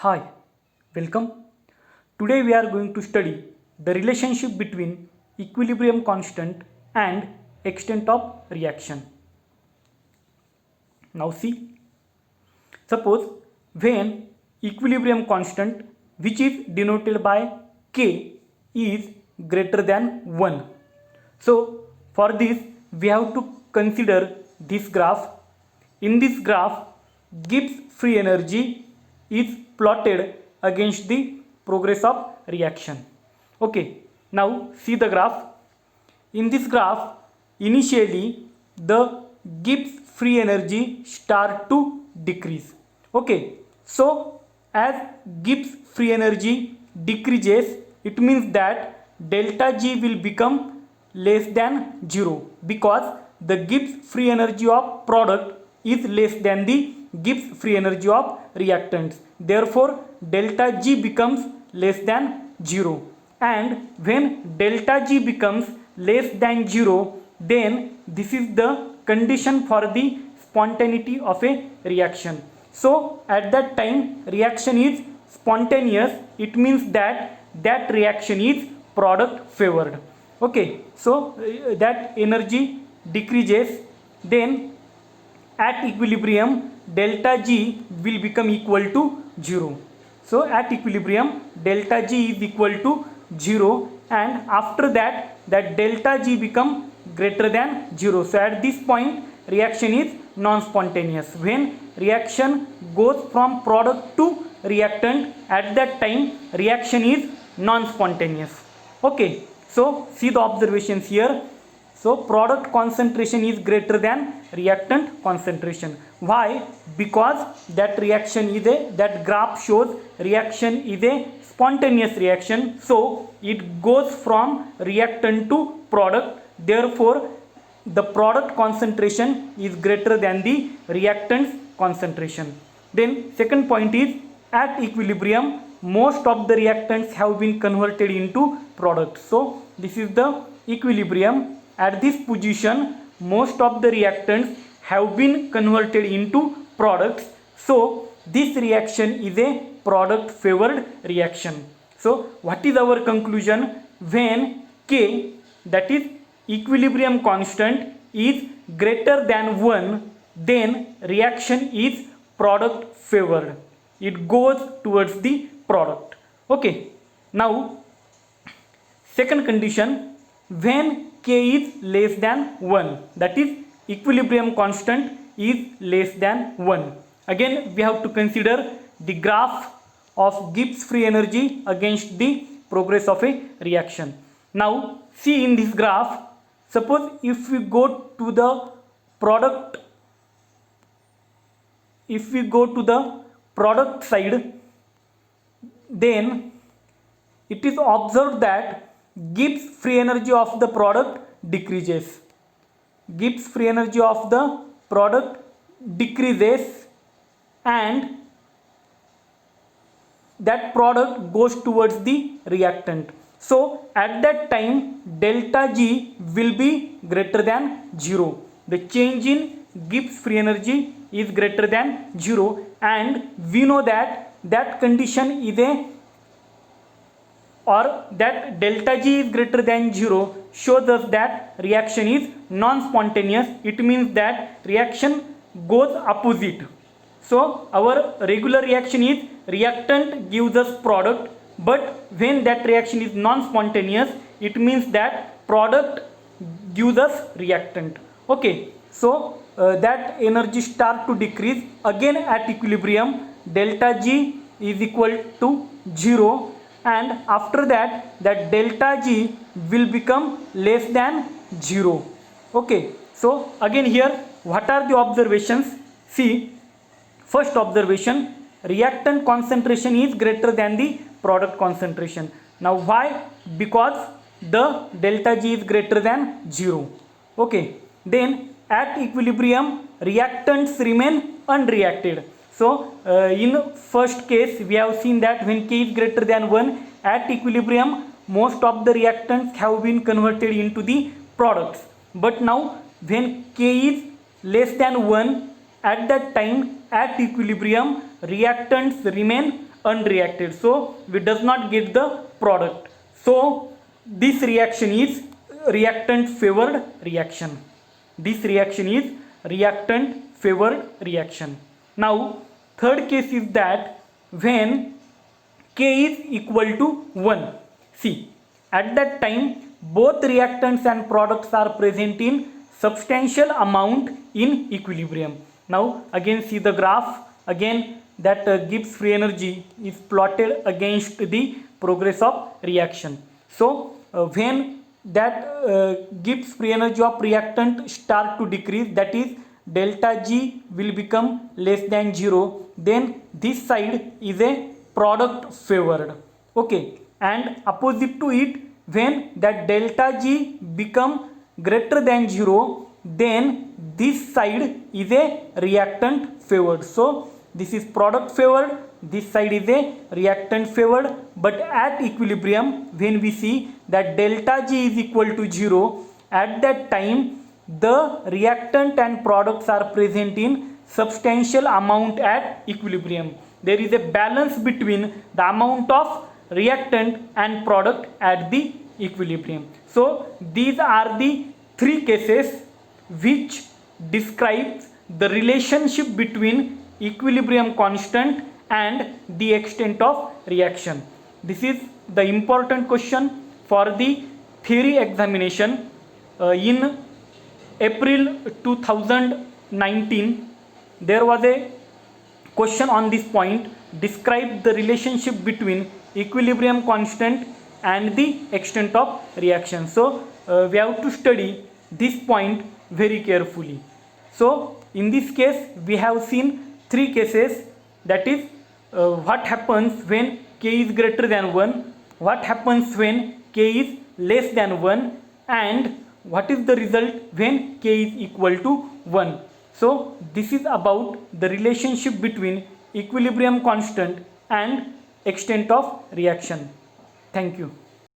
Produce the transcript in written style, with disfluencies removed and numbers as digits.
Hi, welcome. Today we are going to study the relationship between equilibrium constant and extent of reaction. Now see, suppose when equilibrium constant, which is denoted by K, is greater than 1. So for this we have to consider this graph. In this graph, Gibbs free energy is plotted against the progress of reaction. Okay, now see the graph. In this graph, initially the Gibbs free energy start to decrease. Okay, so as Gibbs free energy decreases, it means that delta G will become less than 0 because the Gibbs free energy of product is less than the Gibbs free energy of reactants. Therefore, delta G becomes less than 0. And when delta G becomes less than 0, then this is the condition for the spontaneity of a reaction. So at that time reaction is spontaneous, it means that that reaction is product favored. Okay, so that energy decreases, then at equilibrium delta G will become equal to 0. So at equilibrium delta G is equal to 0, and after that delta G become greater than 0. So at this point reaction is non-spontaneous. When reaction goes from product to reactant, at that time reaction is non-spontaneous. Okay, so see the observations here. So product concentration is greater than reactant concentration. Why? Because that reaction is that graph shows reaction is a spontaneous reaction. So it goes from reactant to product. Therefore, the product concentration is greater than the reactant's concentration. Then second point is at equilibrium most of the reactants have been converted into products. So this is the equilibrium. At this position most of the reactants have been converted into products. So this reaction is a product favored reaction. So what is our conclusion? When K, that is equilibrium constant, is greater than 1, then reaction is product favored. It goes towards the product. Okay, now second condition, when K is less than 1, that is equilibrium constant is less than 1. Again we have to consider the graph of Gibbs free energy against the progress of a reaction. Now see in this graph, suppose if we go to the product, side, then it is observed that Gibbs free energy of the product decreases. Gibbs free energy of the product decreases and that product goes towards the reactant. So at that time delta G will be greater than 0. The change in Gibbs free energy is greater than 0, and we know that that condition is that delta G is greater than 0 shows us that reaction is non-spontaneous. It means that reaction goes opposite. So our regular reaction is reactant gives us product, but when that reaction is non-spontaneous, it means that product gives us reactant. Okay, so that energy start to decrease. Again at equilibrium delta G is equal to 0, and after that delta G will become less than 0. Okay, so again here what are the observations? See, first observation, reactant concentration is greater than the product concentration. Now why? Because the delta G is greater than 0. Okay, then at equilibrium reactants remain unreacted. So in first case we have seen that when K is greater than 1, at equilibrium most of the reactants have been converted into the products. But now when K is less than 1, at that time at equilibrium reactants remain unreacted, so we does not get the product. So this reaction is reactant favored reaction. This reaction is reactant favored reaction. Now third case is that when K is equal to 1. See, at that time both reactants and products are present in substantial amount in equilibrium. Now again see the graph. Again that Gibbs free energy is plotted against the progress of reaction. So when that Gibbs free energy of reactant start to decrease, that is delta G will become less than 0, then this side is a product favored. Okay, and opposite to it, when that delta G become greater than 0, then this side is a reactant favored. So this is product favored, this side is a reactant favored, but at equilibrium when we see that delta G is equal to 0, at that time the reactant and products are present in substantial amount at equilibrium. There is a balance between the amount of reactant and product at the equilibrium. So these are the three cases which describes the relationship between equilibrium constant and the extent of reaction. This is the important question for the theory examination in April 2019. There was a question on this point, describe the relationship between equilibrium constant and the extent of reaction. So we have to study this point very carefully. So in this case we have seen three cases, that is what happens when K is greater than 1, what happens when K is less than 1, and what is the result when K is equal to 1. So this is about the relationship between equilibrium constant and extent of reaction. Thank you.